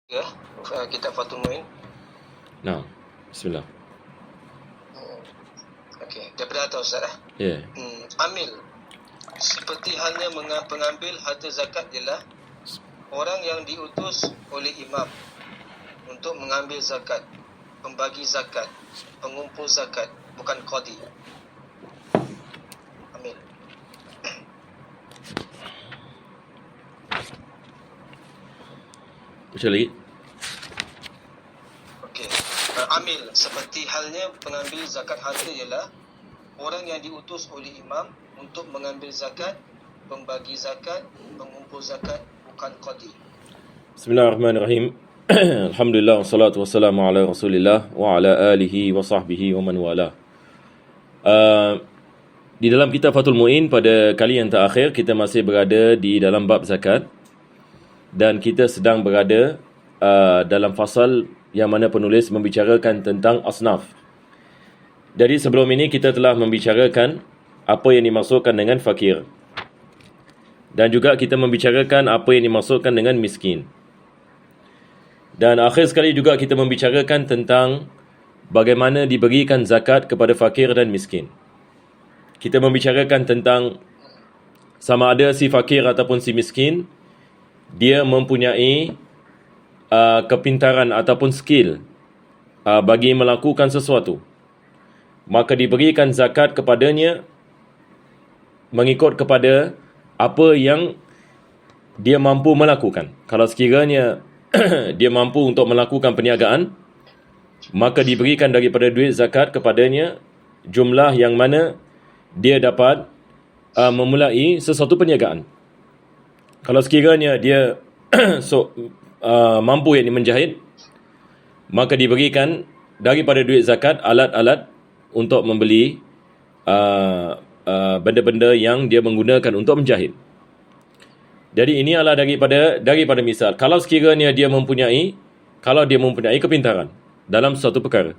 Ya, kitab Fathul Muin. Nah, bismillah. Okey, daripada atas Ustaz. Ya. Amil seperti halnya pengambil harta zakat ialah orang yang diutus oleh imam untuk mengambil zakat, pembagi zakat, pengumpul zakat, bukan qadi. Amil. Baca lagi. Okey. Amil seperti halnya pengambil zakat harta ialah orang yang diutus oleh imam untuk mengambil zakat, pembagi zakat, pengumpul zakat, bukan qadi. Bismillahirrahmanirrahim. Alhamdulillah wassalatu wassalamu ala Rasulillah wa ala alihi wa sahbihi wa man wala. Di dalam kitab Fathul Muin pada kali yang terakhir kita masih berada di dalam bab zakat dan kita sedang berada dalam fasal yang mana penulis membicarakan tentang asnaf. Jadi sebelum ini kita telah membicarakan apa yang dimaksudkan dengan fakir. Dan juga kita membicarakan apa yang dimaksudkan dengan miskin. Dan akhir sekali juga kita membicarakan tentang bagaimana diberikan zakat kepada fakir dan miskin. Kita membicarakan tentang sama ada si fakir ataupun si miskin, dia mempunyai kepintaran ataupun skill bagi melakukan sesuatu. Maka diberikan zakat kepadanya mengikut kepada apa yang dia mampu melakukan. Kalau sekiranya dia mampu untuk melakukan perniagaan, maka diberikan daripada duit zakat kepadanya jumlah yang mana dia dapat memulai sesuatu perniagaan. Kalau sekiranya dia mampu yang menjahit, maka diberikan daripada duit zakat alat-alat untuk membeli benda-benda yang dia menggunakan untuk menjahit. Jadi ini adalah daripada misal. Kalau sekiranya dia mempunyai kepintaran dalam suatu perkara,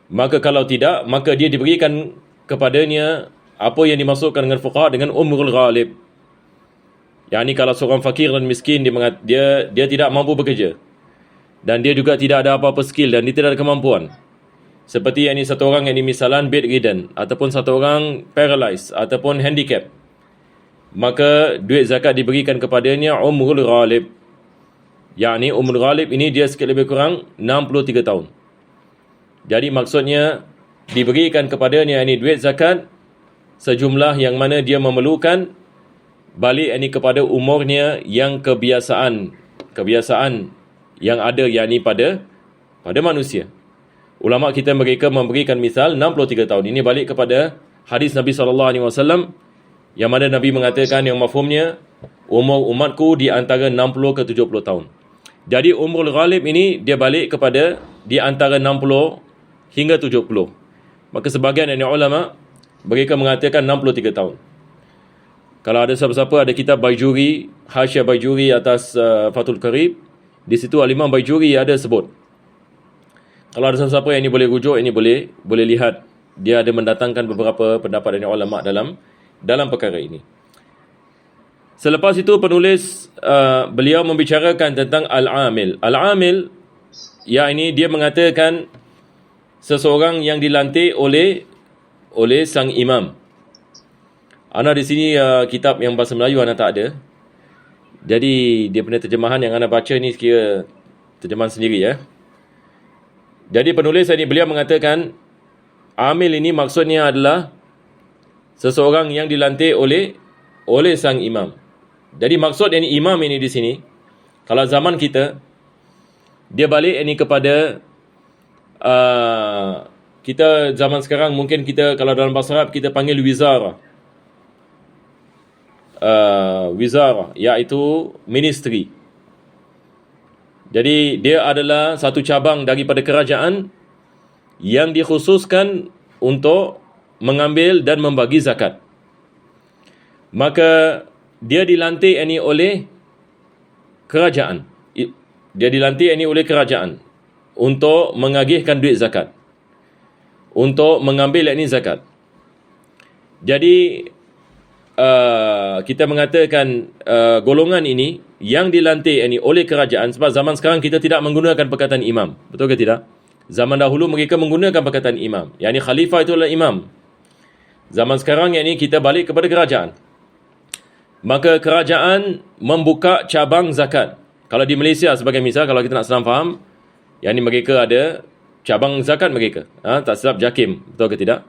maka kalau tidak, maka dia diberikan kepadanya apa yang dimaksudkan dengan fuqaha dengan umrul ghalib. Yang ini kalau seorang fakir dan miskin dia tidak mampu bekerja dan dia juga tidak ada apa-apa skill dan dia tidak ada kemampuan. Seperti yang ini satu orang yang misalan bedridden ataupun satu orang paralyzed ataupun handicap, maka duit zakat diberikan kepadanya umrul ghalib. Yakni umrul ghalib ini dia sikit lebih kurang 63 tahun. Jadi maksudnya diberikan kepadanya ini duit zakat sejumlah yang mana dia memerlukan balik ini kepada umurnya yang kebiasaan yang ada yakni pada manusia. Ulama kita mereka memberikan misal 63 tahun. Ini balik kepada hadis Nabi SAW yang mana Nabi mengatakan yang mafhumnya umur umatku di antara 60 ke 70 tahun. Jadi umrul ghalib ini dia balik kepada di antara 60 hingga 70. Maka sebahagian dari ulama mereka mengatakan 63 tahun. Kalau ada siapa-siapa ada kitab Baijuri, Hasyiah Baijuri atas Fathul Qarib, di situ Al-Imam Baijuri ada sebut. Kalau ada siapa-siapa yang ini boleh rujuk, ini boleh lihat. Dia ada mendatangkan beberapa pendapat dari ulama dalam perkara ini. Selepas itu penulis beliau membicarakan tentang al-amil. Al-amil ya ini dia mengatakan seseorang yang dilantik oleh sang imam. Ana di sini kitab yang bahasa Melayu ana tak ada. Jadi dia punya terjemahan yang ana baca ni kira terjemahan sendiri ya. Jadi penulis ini beliau mengatakan amil ini maksudnya adalah seseorang yang dilantik oleh sang imam. Jadi maksud ini imam ini di sini, kalau zaman kita dia balik ini kepada kita zaman sekarang mungkin kita kalau dalam bahasa Arab kita panggil wizara. Wizara iaitu ministry. Jadi dia adalah satu cabang daripada kerajaan yang dikhususkan untuk mengambil dan membagi zakat. Maka dia dilantik ini oleh kerajaan. Dia dilantik ini oleh kerajaan untuk mengagihkan duit zakat, untuk mengambil ini zakat. Jadi kita mengatakan golongan ini yang dilantik ini oleh kerajaan, sebab zaman sekarang kita tidak menggunakan perkataan imam. Betul ke tidak? Zaman dahulu mereka menggunakan perkataan imam. Yang ini khalifah itu adalah imam. Zaman sekarang yang ini kita balik kepada kerajaan. Maka kerajaan membuka cabang zakat. Kalau di Malaysia sebagai misal, kalau kita nak senang faham, yang ini mereka ada cabang zakat mereka. Tak silap JAKIM. Betul ke tidak?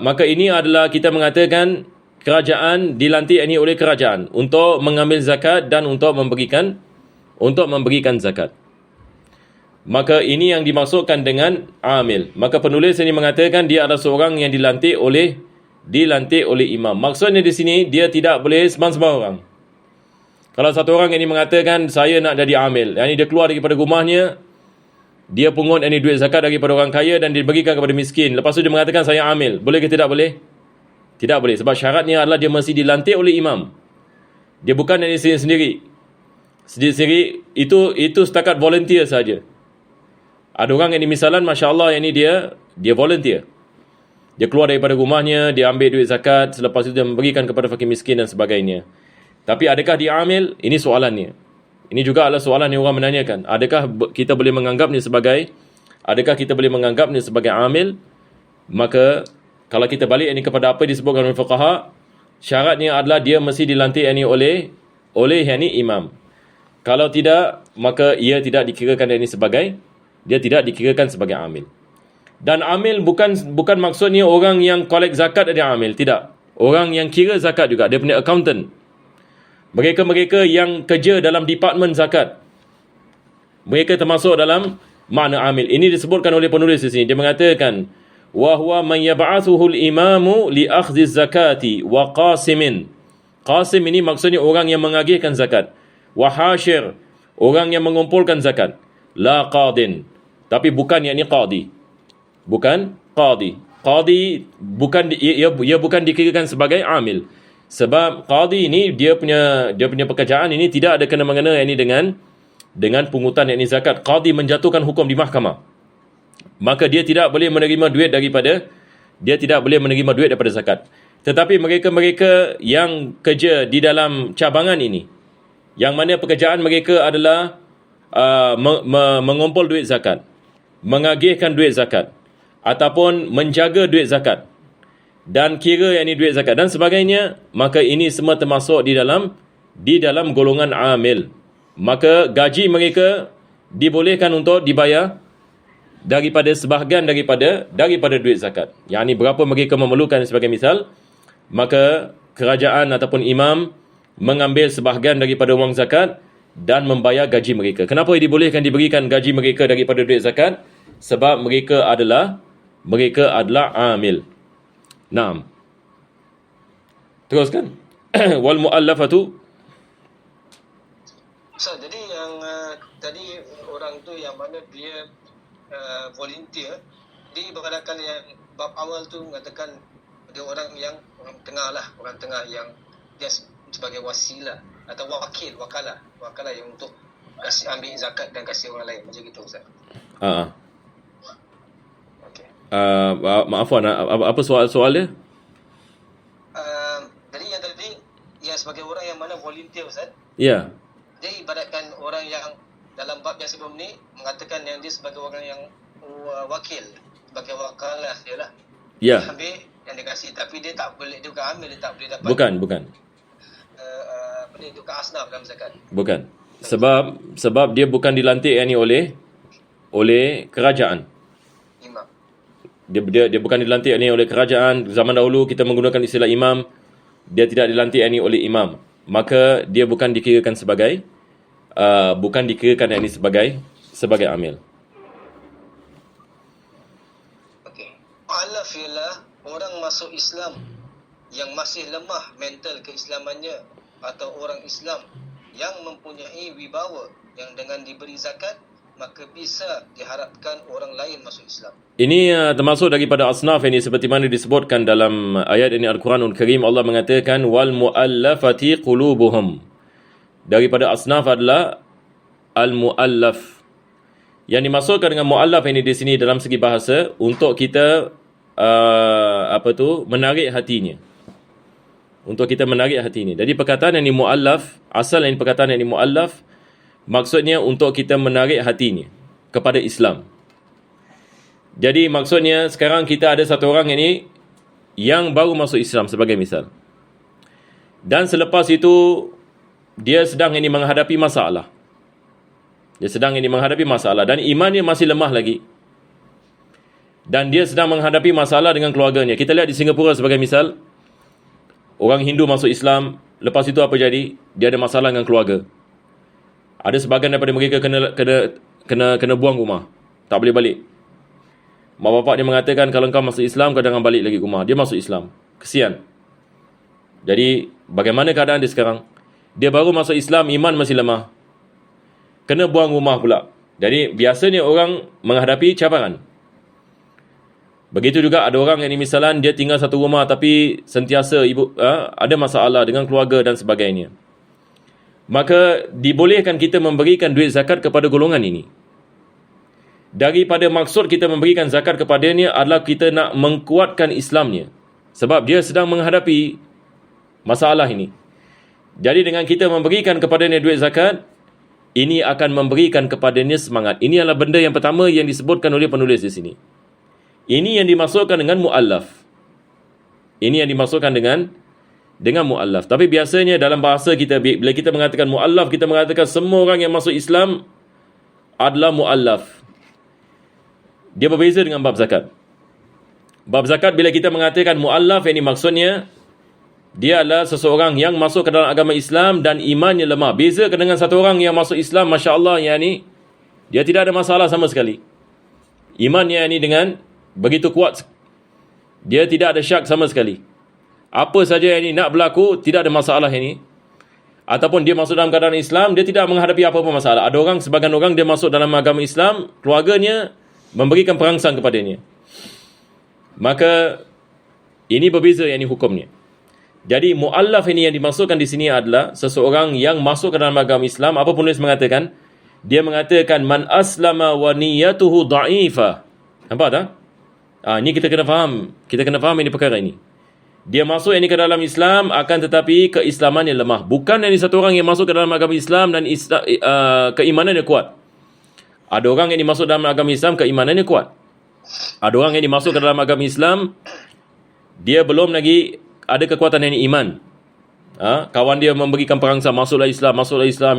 Maka ini adalah kita mengatakan kerajaan dilantik ini oleh kerajaan untuk mengambil zakat dan untuk memberikan zakat. Maka ini yang dimaksudkan dengan amil. Maka penulis ini mengatakan dia adalah seorang yang dilantik oleh imam. Maksudnya di sini dia tidak boleh sembarang orang. Kalau satu orang ini mengatakan saya nak jadi amil, yang ini dia keluar daripada rumahnya, dia pungut ini duit zakat daripada orang kaya dan diberikan kepada miskin. Lepas tu dia mengatakan saya amil. Boleh ke tidak boleh? Tidak boleh. Sebab syaratnya adalah dia mesti dilantik oleh imam. Dia bukan dari sendiri. Sendiri itu setakat volunteer saja. Ada orang yang ini misalan, Masya Allah, yang ini dia volunteer. Dia keluar daripada rumahnya, dia ambil duit zakat, selepas itu dia memberikan kepada fakir miskin dan sebagainya. Tapi adakah dia amil? Ini soalannya. Ini juga adalah soalan yang orang menanyakan. Adakah kita boleh menganggapnya sebagai amil? Maka kalau kita balik ini kepada apa disebutkan oleh fuqaha, syaratnya adalah dia mesti dilantik ini oleh ini imam. Kalau tidak, maka ia tidak dikirakan sebagai amil. Dan amil bukan maksudnya orang yang collect zakat ada amil, tidak. Orang yang kira zakat juga, dia punya accountant. Mereka yang kerja dalam departmen zakat, mereka termasuk dalam makna amil. Ini disebutkan oleh penulis di sini. Dia mengatakan, wa huwa man yab'athuhu al-imamu li akhdhi zakati wa qasimin. Qasim ini maksudnya orang yang mengagihkan zakat. Wa hashir, orang yang mengumpulkan zakat. La qadin, tapi bukan yakni qadi. Bukan qadi. Qadi ia bukan dikirakan sebagai amil. Sebab qadi ini dia punya pekerjaan ini tidak ada kena-mengena ini dengan pungutan yakni zakat. Qadi menjatuhkan hukum di mahkamah. Maka dia tidak boleh menerima duit daripada zakat. Tetapi mereka yang kerja di dalam cabangan ini, yang mana pekerjaan mereka adalah mengumpul duit zakat, mengagihkan duit zakat, ataupun menjaga duit zakat, dan kira yang ini duit zakat dan sebagainya, maka ini semua termasuk di dalam golongan amil. Maka gaji mereka dibolehkan untuk dibayar daripada sebahagian daripada duit zakat. Yang ini berapa mereka memerlukan sebagai misal, maka kerajaan ataupun imam mengambil sebahagian daripada wang zakat dan membayar gaji mereka. Kenapa dibolehkan diberikan gaji mereka daripada duit zakat? Sebab mereka adalah amil. Naam. Teruskan. Wal muallafatu. Jadi yang tadi orang tu yang mana dia volunteer, dia ibaratkan yang bab awal tu mengatakan dia orang tengah yang dia sebagai wasilah atau wakalah yang untuk kasih ambil zakat dan kasih orang lain, macam gitu Ustaz. Okey. Maafkan, apa soal dia? Jadi yang tadi yang sebagai orang yang mana volunteer Ustaz. Ya. Dia ibaratkan orang yang dalam bab yang sebelum ni mengatakan yang dia sebagai orang yang wakil, sebagai wakalah dia lah. Ya. Dia ambil yang dia kasih, tapi dia tak boleh, dia bukan ambil, dia tak boleh dapat. Bukan. Dia tukar asnaf dalam zakat. Bukan. Sebab dia bukan dilantik ini oleh kerajaan. Imam. Dia bukan dilantik ini oleh kerajaan. Zaman dahulu kita menggunakan istilah imam. Dia tidak dilantik ini oleh imam. Maka dia bukan dikirakan ini sebagai amil. Okey. Mu'allaf ialah orang masuk Islam yang masih lemah mental keislamannya, atau orang Islam yang mempunyai wibawa yang dengan diberi zakat maka bisa diharapkan orang lain masuk Islam. Ini termasuk daripada asnaf ini, seperti mana disebutkan dalam ayat ini Al-Quranul Karim. Allah mengatakan wal muallafati qulubuhum. Daripada asnaf adalah al-muallaf. Yang dimaksudkan dengan muallaf ini di sini dalam segi bahasa untuk kita menarik hatinya. untuk kita menarik hati ini. Jadi perkataan yang mu'allaf, asal yang perkataan yang mu'allaf, maksudnya untuk kita menarik hatinya kepada Islam. Jadi maksudnya sekarang kita ada satu orang ini yang baru masuk Islam sebagai misal. Dan selepas itu dia sedang ini menghadapi masalah. Dia sedang ini menghadapi masalah dan imannya masih lemah lagi. Dan dia sedang menghadapi masalah dengan keluarganya. Kita lihat di Singapura sebagai misal, orang Hindu masuk Islam, lepas itu apa jadi? Dia ada masalah dengan keluarga. Ada sebahagian daripada mereka kena buang rumah. Tak boleh balik. Mak bapak dia mengatakan, kalau kau masuk Islam, kau jangan balik lagi ke rumah. Dia masuk Islam. Kesian. Jadi, bagaimana keadaan dia sekarang? Dia baru masuk Islam, iman masih lemah. Kena buang rumah pula. Jadi, biasanya orang menghadapi cabaran. Begitu juga ada orang yang misalan dia tinggal satu rumah tapi sentiasa ada masalah dengan keluarga dan sebagainya. Maka dibolehkan kita memberikan duit zakat kepada golongan ini. Daripada maksud kita memberikan zakat kepadanya adalah kita nak mengkuatkan Islamnya. Sebab dia sedang menghadapi masalah ini. Jadi dengan kita memberikan kepadanya duit zakat, ini akan memberikan kepadanya semangat. Ini adalah benda yang pertama yang disebutkan oleh penulis di sini. Ini yang dimasukkan dengan mu'allaf. Ini yang dimasukkan dengan mu'allaf. Tapi biasanya dalam bahasa kita, bila kita mengatakan mu'allaf, kita mengatakan semua orang yang masuk Islam adalah mu'allaf. Dia berbeza dengan bab zakat. Bab zakat bila kita mengatakan mu'allaf, ini maksudnya dia adalah seseorang yang masuk ke dalam agama Islam dan imannya lemah. Beza dengan satu orang yang masuk Islam, Masya Allah, dia tidak ada masalah sama sekali. Imannya dengan begitu kuat. Dia tidak ada syak sama sekali. Apa saja yang nak berlaku, tidak ada masalah ini. Ataupun dia masuk dalam keadaan Islam, dia tidak menghadapi apa-apa masalah. Ada orang, sebagian orang dia masuk dalam agama Islam, keluarganya memberikan perangsang kepadanya. Maka ini berbeza yang ini hukumnya. Jadi mu'allaf ini yang dimasukkan di sini adalah seseorang yang masuk ke dalam agama Islam. Apa penulis mengatakan? Dia mengatakan man aslama wa niyatuhu da'ifah. Nampak tak? Ini kita kena faham. Kita kena faham ini perkara ini. Dia masuk ini ke dalam Islam, akan tetapi keislamannya lemah. Bukan ini satu orang yang masuk ke dalam agama Islam dan keimanannya kuat. Ada orang yang masuk dalam agama Islam, keimanannya kuat. Ada orang yang masuk ke dalam agama Islam, dia belum lagi ada kekuatan yang iman. Kawan dia memberikan perangsang, masuklah Islam,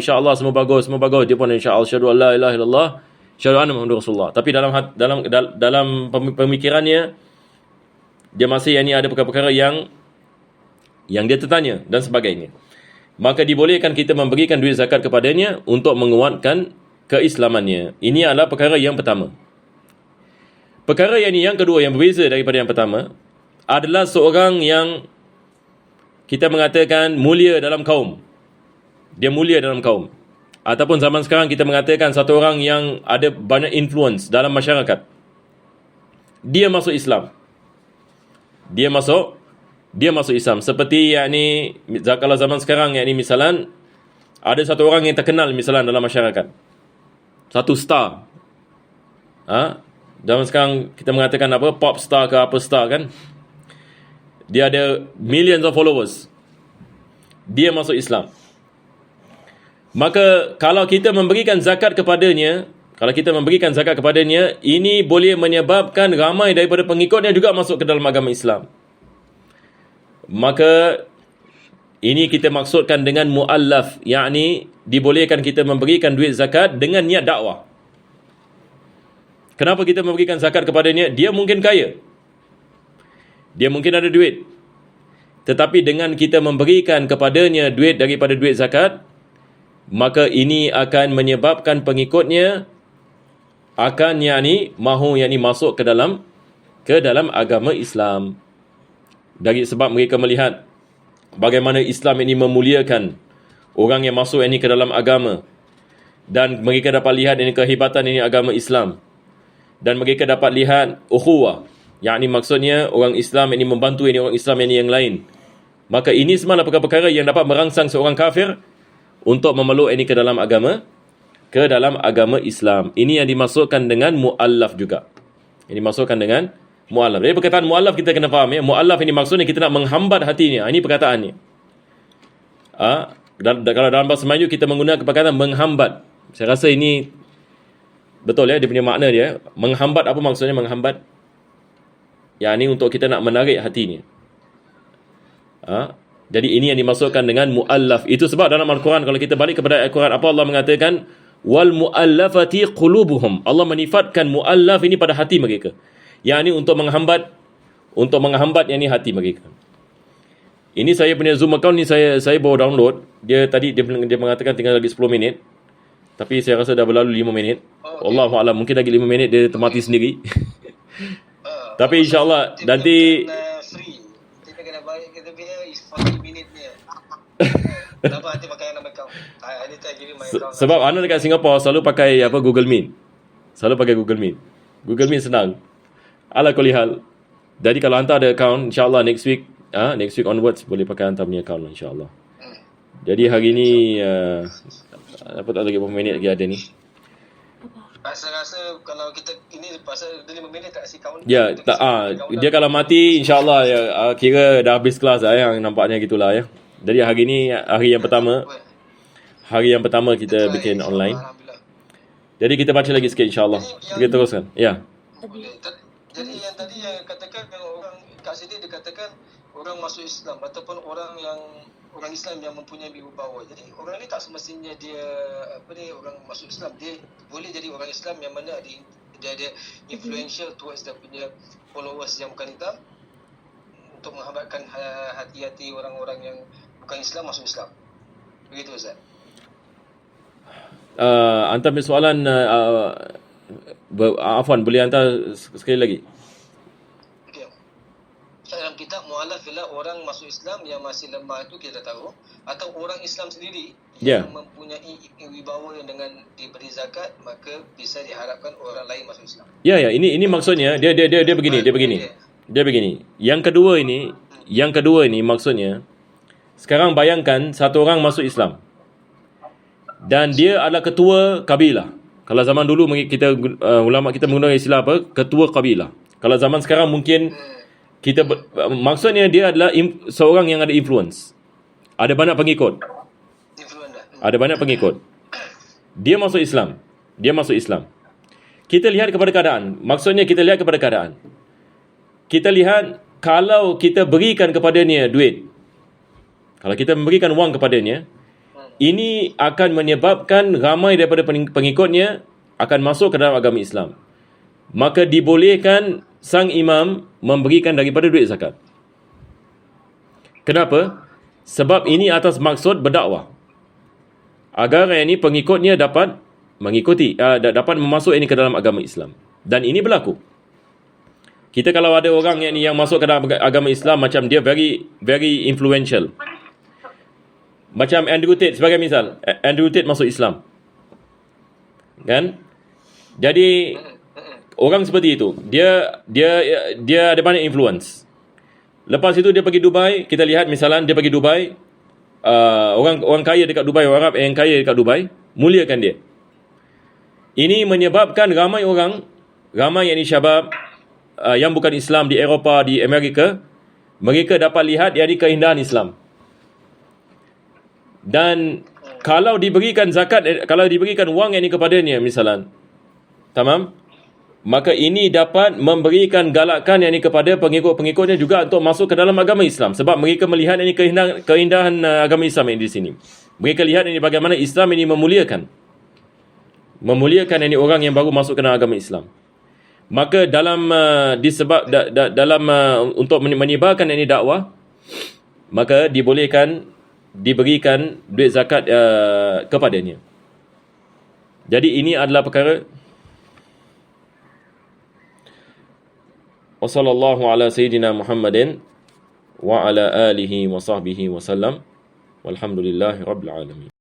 insya-Allah semua bagus. Dia pun insya-Allah syahadu an la ilaha illallah, syahadu anna Muhammadur Rasulullah. Tapi dalam pemikirannya dia masih ada perkara-perkara yang dia tertanya dan sebagainya. Maka dibolehkan kita memberikan duit zakat kepadanya untuk menguatkan keislamannya. Ini adalah perkara yang pertama. Perkara yang kedua yang berbeza daripada yang pertama adalah seorang yang kita mengatakan mulia dalam kaum. Dia mulia dalam kaum. Ataupun zaman sekarang kita mengatakan satu orang yang ada banyak influence dalam masyarakat. Dia masuk Islam. Dia masuk Islam. Seperti kalau zaman sekarang misalan ada satu orang yang terkenal misalan dalam masyarakat. Satu star. Zaman sekarang kita mengatakan apa? Pop star ke apa star kan? Dia ada millions of followers. Dia masuk Islam. Maka kalau kita memberikan zakat kepadanya, ini boleh menyebabkan ramai daripada pengikutnya juga masuk ke dalam agama Islam. Maka ini kita maksudkan dengan mu'allaf, yakni dibolehkan kita memberikan duit zakat dengan niat dakwah. Kenapa kita memberikan zakat kepadanya? Dia mungkin kaya. Dia mungkin ada duit. Tetapi dengan kita memberikan kepadanya duit daripada duit zakat, maka ini akan menyebabkan pengikutnya akan mahu masuk ke dalam agama Islam. Dari sebab mereka melihat bagaimana Islam ini memuliakan orang yang masuk ke dalam agama, dan mereka dapat lihat kehebatan agama Islam, dan mereka dapat lihat ukhuwah, yakni maksudnya orang Islam ini membantu orang Islam yang lain. Maka ini semua perkara-perkara yang dapat merangsang seorang kafir untuk memeluk ke dalam agama Islam. Ini yang dimasukkan dengan mu'allaf juga. Ini dimasukkan dengan Mu'allaf. Jadi perkataan mu'allaf kita kena faham ya. Mu'allaf ini maksudnya kita nak menghambat hatinya. Ini perkataannya. Kalau dalam bahasa Melayu kita menggunakan perkataan menghambat. Saya rasa ini betul ya, dia punya makna dia. Menghambat, apa maksudnya menghambat? Ya, ini untuk kita nak menarik hatinya. Jadi ini yang dimasukkan dengan mu'allaf. Itu sebab dalam Al-Quran, kalau kita balik kepada Al-Quran, apa Allah mengatakan? Wal mu'allafati qulubuhum. Allah menifatkan mu'allaf ini pada hati mereka. Yang ini untuk menghambat yang ini hati mereka. Ini saya punya Zoom account ni saya baru download. Dia mengatakan tinggal lagi 10 minit. Tapi saya rasa dah berlalu 5 minit. Allahu a'lam, mungkin lagi 5 minit dia termati sendiri. Tapi insya-Allah nanti free. Kita kena bayar, kita punya is 40 minit dia. Kenapa nanti pakai nama account? Ada tak kira my account. Sebab anak dekat Singapura selalu pakai Google Meet. Google Meet senang. Ala kulli hal. Jadi kalau hantar ada account, insya-Allah next week onwards boleh pakai hantar punya account insya-Allah. Jadi hari ni apa tak lagi berapa minit lagi ada ni? Rasa kalau kita ini pasal 5 minit tak si kawan. Ya, tak dia kalau mati insya-Allah ya kira dah habis kelas dah yang nampaknya gitulah ya. Jadi hari ni hari yang pertama kita bikin online. Jadi kita baca lagi sikit insya-Allah. Kita teruskan. Ya. Jadi yang tadi yang katakan orang kat sini dia katakan orang masuk Islam ataupun orang Islam yang mempunyai wibawa. Jadi orang ni tak semestinya dia orang masuk Islam. Dia boleh jadi orang Islam yang mana dia ada influential towards dia punya followers yang bukan Islam untuk menghambatkan hati-hati orang-orang yang bukan Islam masuk Islam. Begitu Ustaz. Hantar soalan afwan, boleh hantar sekali lagi. Okey. Dalam kitab mu'allaf ialah orang masuk Islam yang masih lemah itu kita tahu, atau orang Islam sendiri yang mempunyai wibawa yang dengan diberi zakat, maka bisa diharapkan orang lain masuk Islam. Ya, ini maksudnya dia begini. Yang kedua ini maksudnya sekarang bayangkan satu orang masuk Islam dan dia adalah ketua kabilah. Kalau zaman dulu kita ulama kita menggunakan istilah apa? Ketua kabilah. Kalau zaman sekarang mungkin maksudnya dia adalah seorang yang ada influence. Ada banyak pengikut. Dia masuk Islam. Kita lihat kepada keadaan. Maksudnya kita lihat kepada keadaan. Kita lihat kalau kita berikan kepadanya duit. Kalau kita memberikan wang kepadanya, ini akan menyebabkan ramai daripada pengikutnya akan masuk ke dalam agama Islam. Maka dibolehkan sang imam memberikan daripada duit zakat. Kenapa? Sebab ini atas maksud berdakwah. Agar ini pengikutnya dapat mengikuti, dapat memasuk ini ke dalam agama Islam. Dan ini berlaku. Kita kalau ada orang yang masuk ke dalam agama Islam macam dia very very influential. Macam Andrew Tate sebagai misal. Andrew Tate masuk Islam. Kan? Jadi orang seperti itu, dia ada banyak influence. Lepas itu dia pergi Dubai, kita lihat misalan dia pergi Dubai, orang kaya dekat Dubai, orang Arab yang kaya dekat Dubai, muliakan dia. Ini menyebabkan ramai yang ni syabab yang bukan Islam di Eropah, di Amerika, mereka dapat lihat yang ni keindahan Islam. Dan kalau diberikan zakat, kalau diberikan wang yang ini kepadanya misalan, tamam, maka ini dapat memberikan galakan yang ini kepada pengikut-pengikutnya juga untuk masuk ke dalam agama Islam. Sebab mereka melihat ini keindahan agama Islam ini di sini. Mereka lihat ini bagaimana Islam ini memuliakan ini orang yang baru masuk ke dalam agama Islam. Maka dalam untuk menyebarkan ini dakwah, maka diberikan duit zakat kepadanya. Jadi ini adalah perkara. Wassallallahu ala sayyidina Muhammadin wa ala alihi wa sahbihi wa sallam. Walhamdulillahi rabbil alamin.